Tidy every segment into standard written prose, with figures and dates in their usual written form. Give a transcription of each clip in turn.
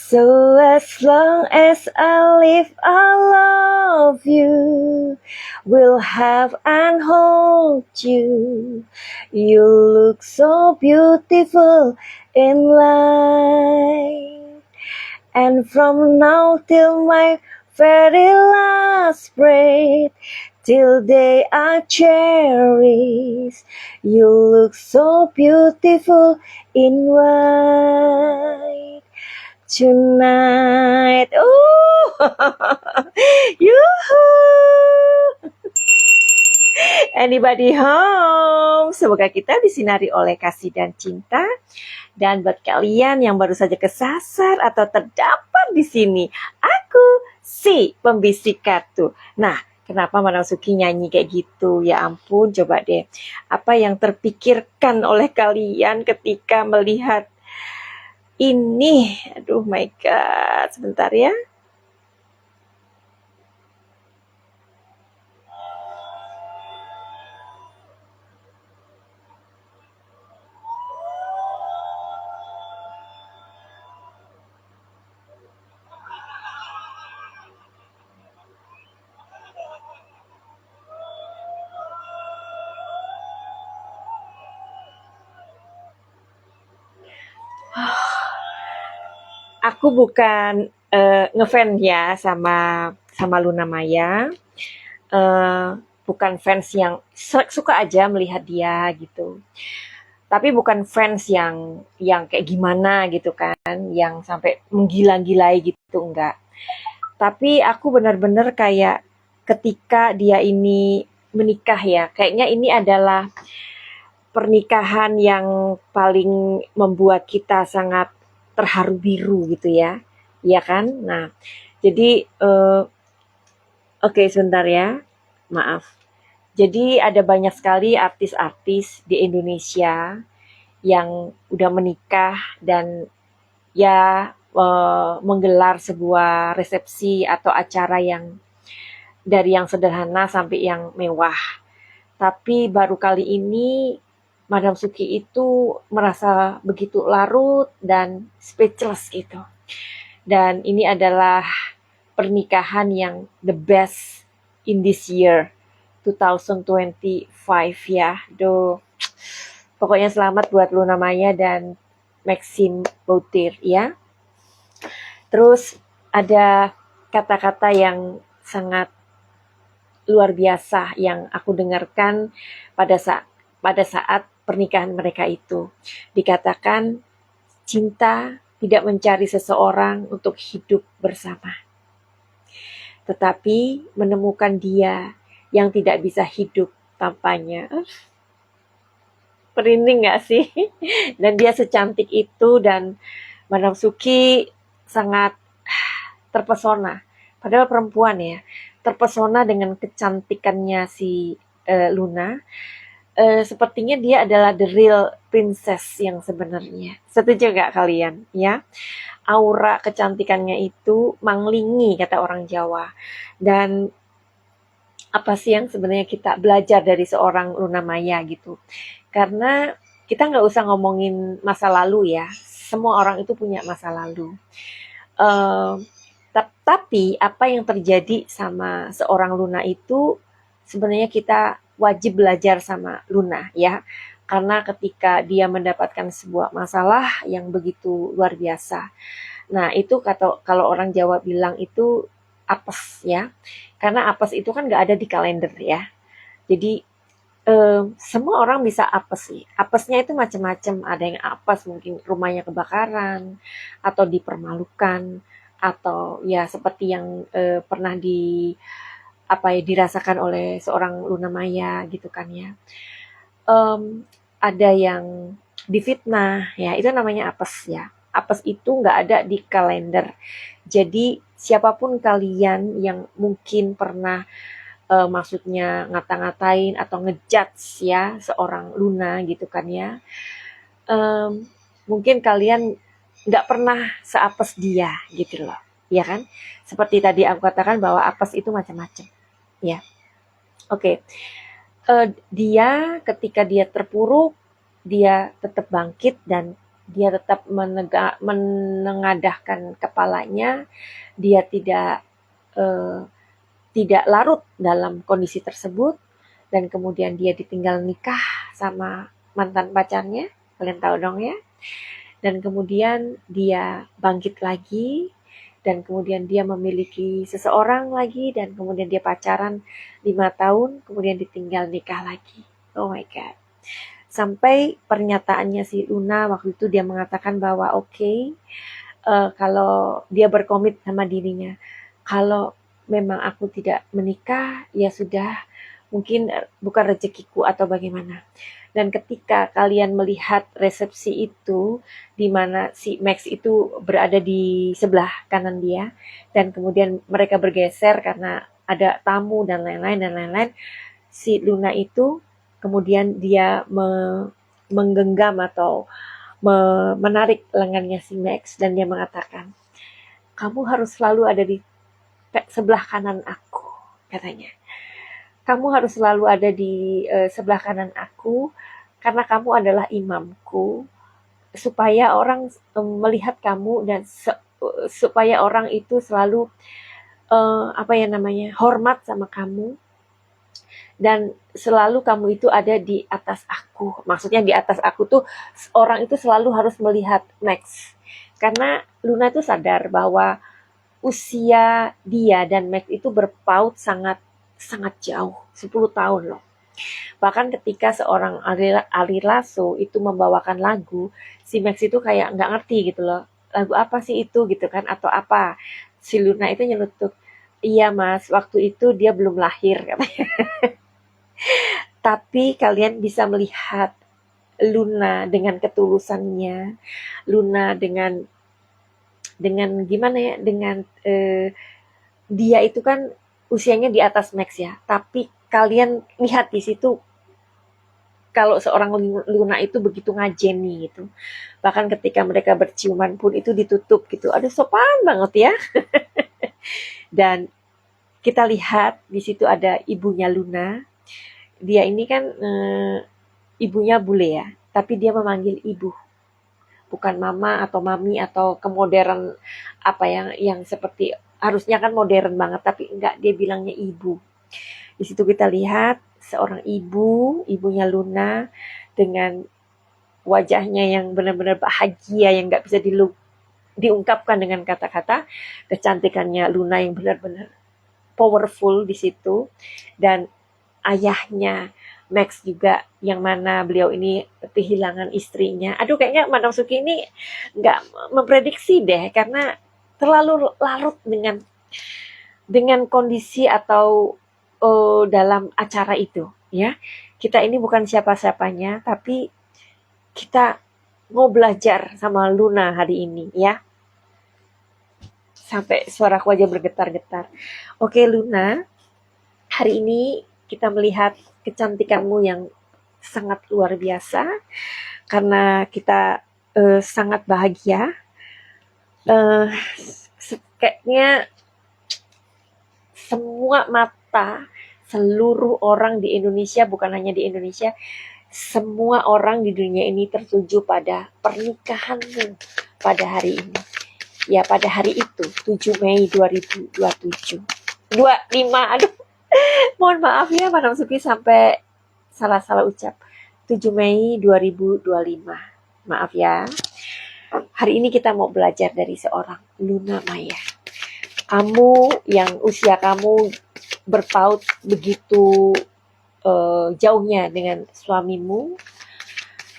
So as long as I live, I love you. Will have and hold you. You look so beautiful in life. And from now till my very last breath, till day I cherish, you look so beautiful in white tonight. Oh, yuhu! Anybody home? Semoga kita disinari oleh kasih dan cinta. Dan buat kalian yang baru saja kesasar atau terdapat di sini, aku si pembisik kartu. Nah, kenapa Madam Suki nyanyi kayak gitu? Ya ampun, coba deh. Apa yang terpikirkan oleh kalian ketika melihat ini? Aduh my god, sebentar ya. Aku bukan ngefans ya sama Luna Maya. Bukan fans yang suka aja melihat dia gitu. Tapi bukan fans yang kayak gimana gitu kan, yang sampai menggila-gilai gitu, enggak. Tapi aku benar-benar kayak ketika dia ini menikah ya, kayaknya ini adalah pernikahan yang paling membuat kita sangat terharu biru gitu ya. Iya kan? Nah, jadi oke, sebentar ya. Maaf. Jadi ada banyak sekali artis-artis di Indonesia yang udah menikah dan ya menggelar sebuah resepsi atau acara yang dari yang sederhana sampai yang mewah. Tapi baru kali ini Madam Suki itu merasa begitu larut dan speechless gitu. Dan ini adalah pernikahan yang the best in this year 2025 ya. Pokoknya selamat buat Luna Maya dan Maxim Bautir ya. Terus ada kata-kata yang sangat luar biasa yang aku dengarkan pada saat pernikahan mereka itu. Dikatakan cinta tidak mencari seseorang untuk hidup bersama, tetapi menemukan dia yang tidak bisa hidup tanpanya. Merinding gak sih? Dan dia secantik itu dan Madam Suki sangat terpesona. Padahal perempuan ya, terpesona dengan kecantikannya si Luna. Sepertinya dia adalah the real princess yang sebenarnya. Setuju gak kalian? Ya, aura kecantikannya itu manglingi kata orang Jawa. Dan apa sih yang sebenarnya kita belajar dari seorang Luna Maya gitu? Karena kita nggak usah ngomongin masa lalu ya. Semua orang itu punya masa lalu. Tapi apa yang terjadi sama seorang Luna itu sebenarnya kita wajib belajar sama Luna ya. Karena ketika dia mendapatkan sebuah masalah yang begitu luar biasa. Nah, itu kalau orang Jawa bilang itu apes ya. Karena apes itu kan nggak ada di kalender ya. Jadi semua orang bisa apes sih. Apesnya itu macam-macam. Ada yang apes mungkin rumahnya kebakaran atau dipermalukan atau ya seperti yang pernah dirasakan oleh seorang Luna Maya gitu kan ya. Ada yang difitnah ya, itu namanya apes ya. Apes itu nggak ada di kalender. Jadi siapapun kalian yang mungkin pernah maksudnya ngata-ngatain atau ngejudge ya seorang Luna gitu kan ya, mungkin kalian nggak pernah seapes dia gitu loh, ya kan? Seperti tadi aku katakan bahwa apes itu macam-macam, ya. Oke, dia ketika dia terpuruk, dia tetap bangkit dan dia tetap menengadahkan kepalanya, dia tidak larut dalam kondisi tersebut, dan kemudian dia ditinggal nikah sama mantan pacarnya, kalian tahu dong ya. Dan kemudian dia bangkit lagi, dan kemudian dia memiliki seseorang lagi, dan kemudian dia pacaran 5 tahun, kemudian ditinggal nikah lagi. Oh my god. Sampai pernyataannya si Luna waktu itu dia mengatakan bahwa oke, kalau dia berkomit sama dirinya, kalau memang aku tidak menikah, ya sudah, mungkin bukan rezekiku atau bagaimana. Dan ketika kalian melihat resepsi itu, di mana si Max itu berada di sebelah kanan dia, dan kemudian mereka bergeser karena ada tamu dan lain-lain, si Luna itu kemudian dia menggenggam atau menarik lengannya si Max, dan dia mengatakan, kamu harus selalu ada di sebelah kanan aku, katanya. Kamu harus selalu ada di sebelah kanan aku, karena kamu adalah imamku, supaya orang melihat kamu, dan supaya orang itu selalu hormat sama kamu, dan selalu kamu itu ada di atas aku. Maksudnya di atas aku tuh orang itu selalu harus melihat Max, karena Luna itu sadar bahwa usia dia dan Max itu berpaut sangat sangat jauh, 10 tahun loh. Bahkan ketika seorang Ari Lasso itu membawakan lagu, si Max itu kayak nggak ngerti gitu loh. Lagu apa sih itu gitu kan, atau apa. Si Luna itu nyelutuk, iya mas, waktu itu dia belum lahir katanya. Tapi kalian bisa melihat Luna dengan ketulusannya, Luna dengan gimana ya, dengan dia itu kan usianya di atas Max ya, tapi kalian lihat di situ kalau seorang Luna itu begitu ngajeni gitu. Bahkan ketika mereka berciuman pun itu ditutup gitu. Aduh sopan banget ya. Dan kita lihat di situ ada ibunya Luna. Dia ini kan ibunya bule ya, tapi dia memanggil ibu. Bukan mama atau mami atau kemodern apa yang seperti harusnya kan modern banget, tapi enggak, dia bilangnya ibu. Di situ kita lihat seorang ibunya Luna dengan wajahnya yang benar-benar bahagia, yang nggak bisa diungkapkan dengan kata-kata. Kecantikannya Luna yang benar-benar powerful di situ, dan ayahnya Max juga, yang mana beliau ini kehilangan istrinya. Aduh, kayaknya Madam Suki ini nggak memprediksi deh, karena terlalu larut dengan kondisi atau dalam acara itu ya. Kita ini bukan siapa-siapanya, tapi kita mau belajar sama Luna hari ini ya. Sampai suaraku aja bergetar-getar. Oke Luna, hari ini kita melihat kecantikanmu yang sangat luar biasa, karena kita sangat bahagia. Kayaknya semua mata, seluruh orang di Indonesia, bukan hanya di Indonesia, semua orang di dunia ini tertuju pada pernikahanmu pada hari ini. Ya, pada hari itu, 7 Mei 2027. 25, aduh. Mohon maaf ya, Madam Suki sampai salah-salah ucap. 7 Mei 2025. Maaf ya. Hari ini kita mau belajar dari seorang Luna Maya. Kamu yang usia kamu berpaut begitu jauhnya dengan suamimu,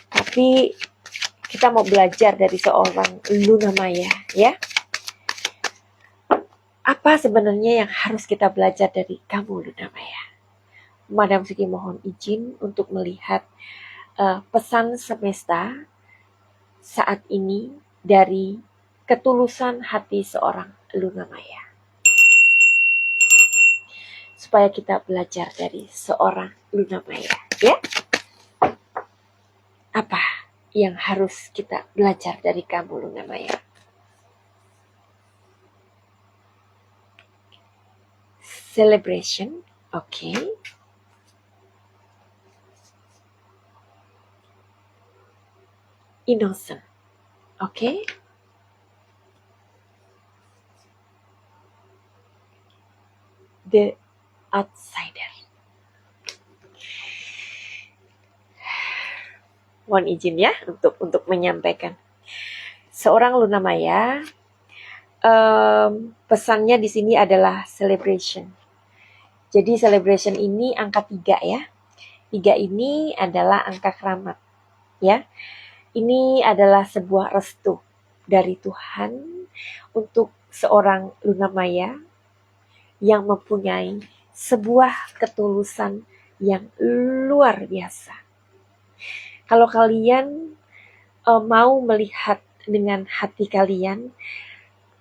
tapi kita mau belajar dari seorang Luna Maya ya. Apa sebenarnya yang harus kita belajar dari kamu Luna Maya? Madam Suki mohon izin untuk melihat pesan semesta saat ini dari ketulusan hati seorang Luna Maya. Supaya kita belajar dari seorang Luna Maya, ya. Apa yang harus kita belajar dari kamu, Luna Maya? Celebration, oke. Innocent, Oke. The outsider. Mohon izin ya untuk menyampaikan. Seorang Luna Maya, pesannya di sini adalah celebration. Jadi celebration ini angka 3 ya. 3 ini adalah angka keramat ya. Ini adalah sebuah restu dari Tuhan untuk seorang Luna Maya yang mempunyai sebuah ketulusan yang luar biasa. Kalau kalian mau melihat dengan hati kalian,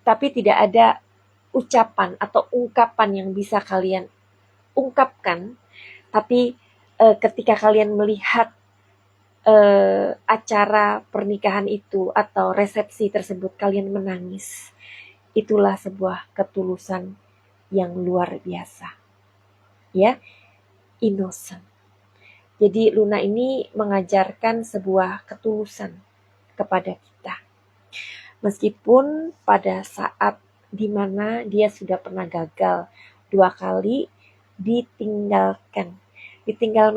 tapi tidak ada ucapan atau ungkapan yang bisa kalian ungkapkan, tapi ketika kalian melihat acara pernikahan itu atau resepsi tersebut kalian menangis, itulah sebuah ketulusan yang luar biasa ya, innocent. Jadi Luna ini mengajarkan sebuah ketulusan kepada kita, meskipun pada saat dimana dia sudah pernah gagal 2 kali, ditinggal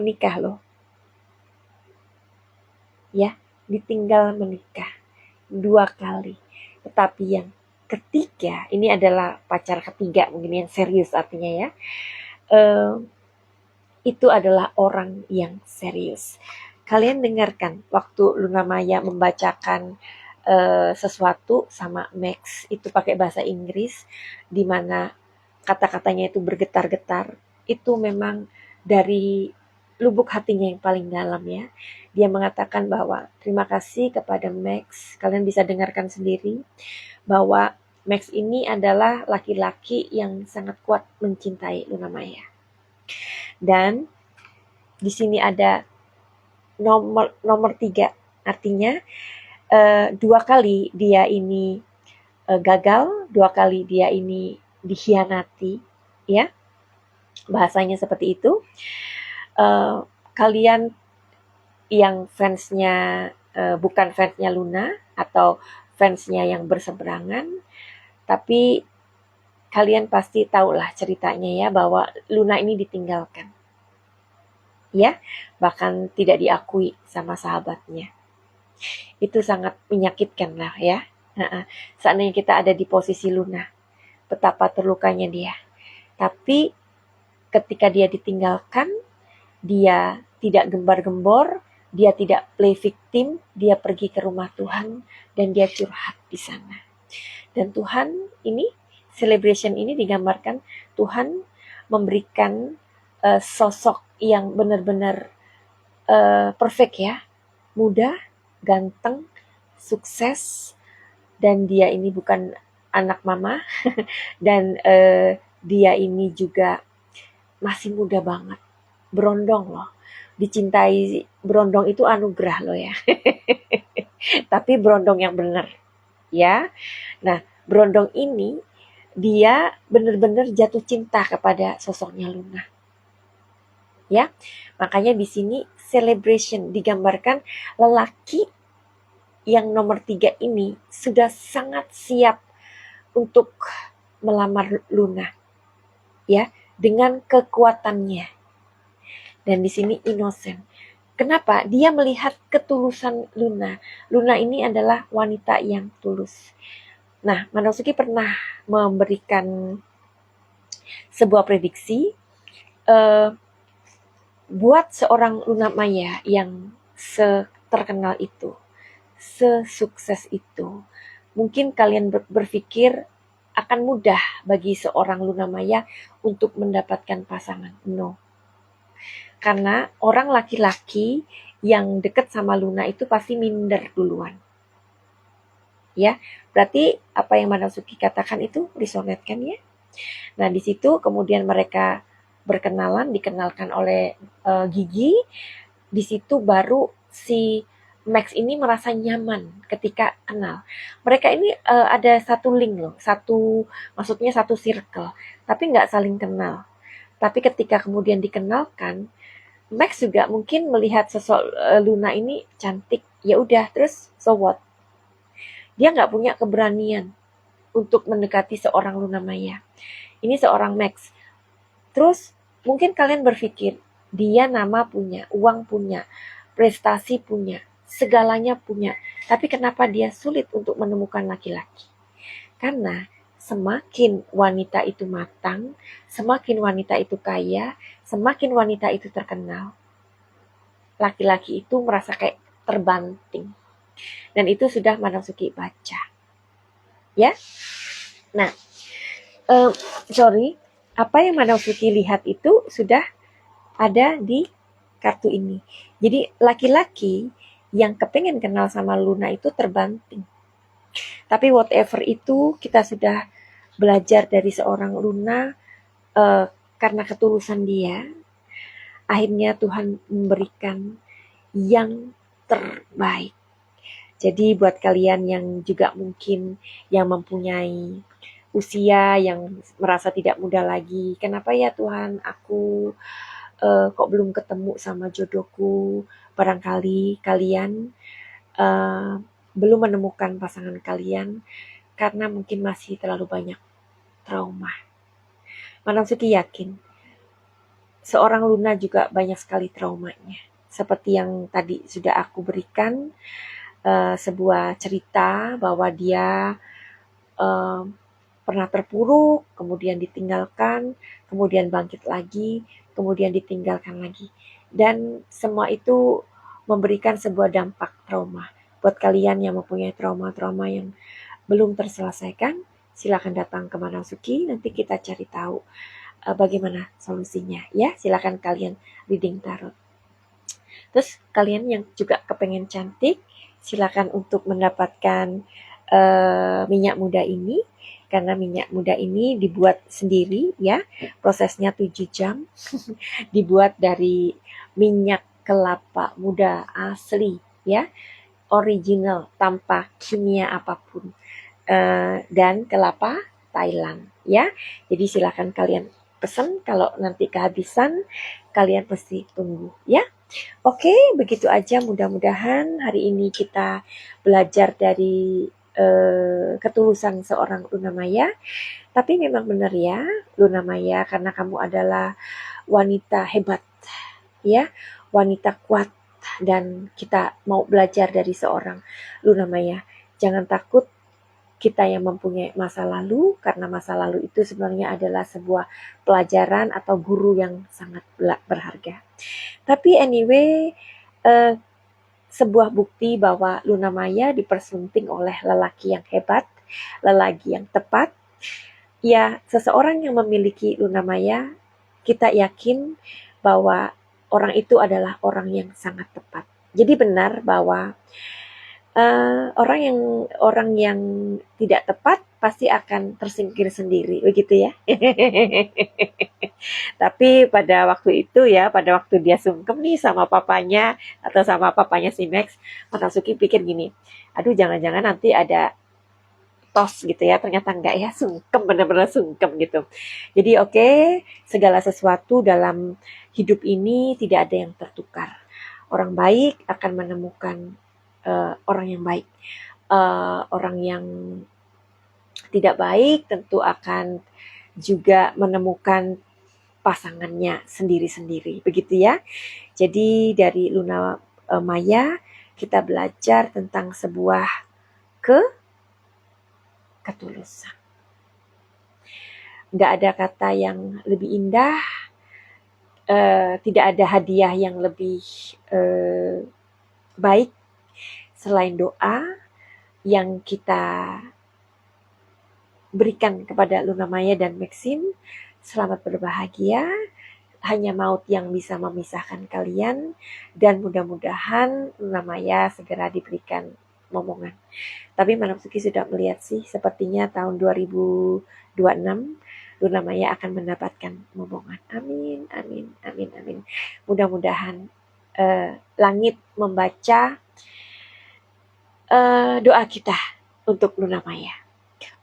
menikah loh ya, ditinggal menikah 2 kali, tetapi yang ketiga ini adalah pacar ketiga, mungkin yang serius artinya ya, itu adalah orang yang serius. Kalian dengarkan waktu Luna Maya membacakan sesuatu sama Max, itu pakai bahasa Inggris, di mana kata-katanya itu bergetar-getar, itu memang dari lubuk hatinya yang paling dalam ya. Dia mengatakan bahwa terima kasih kepada Max, kalian bisa dengarkan sendiri, bahwa Max ini adalah laki-laki yang sangat kuat mencintai Luna Maya. Dan di sini ada nomor 3, artinya 2 kali dia ini gagal, 2 kali dia ini dikhianati ya, bahasanya seperti itu. Kalian yang fansnya bukan fansnya Luna atau fansnya yang berseberangan, tapi kalian pasti tahulah ceritanya ya, bahwa Luna ini ditinggalkan ya, bahkan tidak diakui sama sahabatnya. Itu sangat menyakitkan lah ya. Seandainya kita ada di posisi Luna, betapa terlukanya dia. Tapi ketika dia ditinggalkan, dia tidak gembar-gembor, dia tidak play victim, dia pergi ke rumah Tuhan dan dia curhat di sana. Dan Tuhan ini, celebration ini digambarkan Tuhan memberikan sosok yang benar-benar perfect ya, muda, ganteng, sukses, dan dia ini bukan anak mama dan dia ini juga masih muda banget, berondong loh. Dicintai berondong itu anugerah loh ya. Tapi berondong yang benar ya. Nah, berondong ini dia benar-benar jatuh cinta kepada sosoknya Luna. Ya, makanya di sini celebration digambarkan lelaki yang nomor 3 ini sudah sangat siap untuk melamar Luna ya, dengan kekuatannya. Dan di sini innocent. Kenapa? Dia melihat ketulusan Luna. Luna ini adalah wanita yang tulus. Nah, Manasuki pernah memberikan sebuah prediksi buat seorang Luna Maya yang terkenal itu, sesukses itu. Mungkin kalian berpikir akan mudah bagi seorang Luna Maya untuk mendapatkan pasangan. No. Karena orang laki-laki yang dekat sama Luna itu pasti minder duluan. Ya, berarti apa yang Manasuki katakan itu resonate kan ya? Nah, di situ kemudian mereka berkenalan, dikenalkan oleh Gigi. Di situ baru si Max ini merasa nyaman ketika kenal. Mereka ini ada satu link loh, maksudnya satu circle, tapi nggak saling kenal. Tapi ketika kemudian dikenalkan, Max juga mungkin melihat sosok Luna ini cantik, ya udah terus so what? Dia nggak punya keberanian untuk mendekati seorang Luna Maya. Ini seorang Max. Terus mungkin kalian berpikir, dia nama punya, uang punya, prestasi punya, segalanya punya. Tapi kenapa dia sulit untuk menemukan laki-laki? Karena semakin wanita itu matang, semakin wanita itu kaya, semakin wanita itu terkenal, laki-laki itu merasa kayak terbanting. Dan itu sudah Madam Suki baca. Ya, nah, sorry, apa yang Madam Suki lihat itu sudah ada di kartu ini. Jadi laki-laki yang kepengen kenal sama Luna itu terbanting. Tapi whatever itu, kita sudah belajar dari seorang Luna, karena ketulusan dia, akhirnya Tuhan memberikan yang terbaik. Jadi buat kalian yang juga mungkin yang mempunyai usia yang merasa tidak muda lagi, kenapa ya Tuhan aku kok belum ketemu sama jodohku? Barangkali kalian belum menemukan pasangan kalian karena mungkin masih terlalu banyak trauma. Madam Suki yakin seorang Luna juga banyak sekali traumanya. Seperti yang tadi sudah aku berikan, sebuah cerita bahwa dia pernah terpuruk, kemudian ditinggalkan, kemudian bangkit lagi, kemudian ditinggalkan lagi. Dan semua itu memberikan sebuah dampak trauma. Buat kalian yang mempunyai trauma-trauma yang belum terselesaikan, silakan datang ke Madam Suki, nanti kita cari tahu bagaimana solusinya. Ya, silakan kalian reading tarot. Terus kalian yang juga kepengen cantik, silakan untuk mendapatkan minyak muda ini, karena minyak muda ini dibuat sendiri ya, prosesnya 7 jam. Dibuat dari minyak kelapa muda asli ya, original tanpa kimia apapun, dan kelapa Thailand ya. Jadi silakan kalian pesan, kalau nanti kehabisan kalian pasti tunggu ya. Oke, begitu aja, mudah-mudahan hari ini kita belajar dari ketulusan seorang Luna Maya. Tapi memang benar ya, Luna Maya, karena kamu adalah wanita hebat ya, wanita kuat, dan kita mau belajar dari seorang Luna Maya. Jangan takut kita yang mempunyai masa lalu, karena masa lalu itu sebenarnya adalah sebuah pelajaran atau guru yang sangat berharga. Tapi anyway, sebuah bukti bahwa Luna Maya dipersunting oleh lelaki yang hebat, lelaki yang tepat. Ya, seseorang yang memiliki Luna Maya, kita yakin bahwa orang itu adalah orang yang sangat tepat. Jadi benar bahwa orang yang tidak tepat pasti akan tersingkir sendiri, begitu ya. Tapi pada waktu itu ya, pada waktu dia sungkem nih sama papanya atau sama papanya si Max, Matasuki pikir gini, aduh jangan-jangan nanti ada tos gitu ya, ternyata enggak ya, sungkem, benar-benar sungkem gitu. Jadi oke, segala sesuatu dalam hidup ini tidak ada yang tertukar. Orang baik akan menemukan orang yang baik. Orang yang tidak baik tentu akan juga menemukan pasangannya sendiri-sendiri, begitu ya. Jadi dari Luna Maya kita belajar tentang sebuah ketulusan. Nggak ada kata yang lebih indah, tidak ada hadiah yang lebih baik selain doa yang kita berikan kepada Luna Maya dan Maxine. Selamat berbahagia, hanya maut yang bisa memisahkan kalian, dan mudah-mudahan Luna Maya segera diberikan momongan. Tapi Madam Suki sudah melihat sih, sepertinya tahun 2026 Luna Maya akan mendapatkan momongan. Amin, amin, amin, amin. Mudah-mudahan langit membaca doa kita untuk Luna Maya.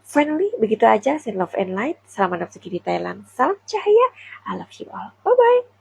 Finally, begitu aja. Send love and light. Salam Madam Suki di Thailand. Salam cahaya. I love you all. Bye-bye.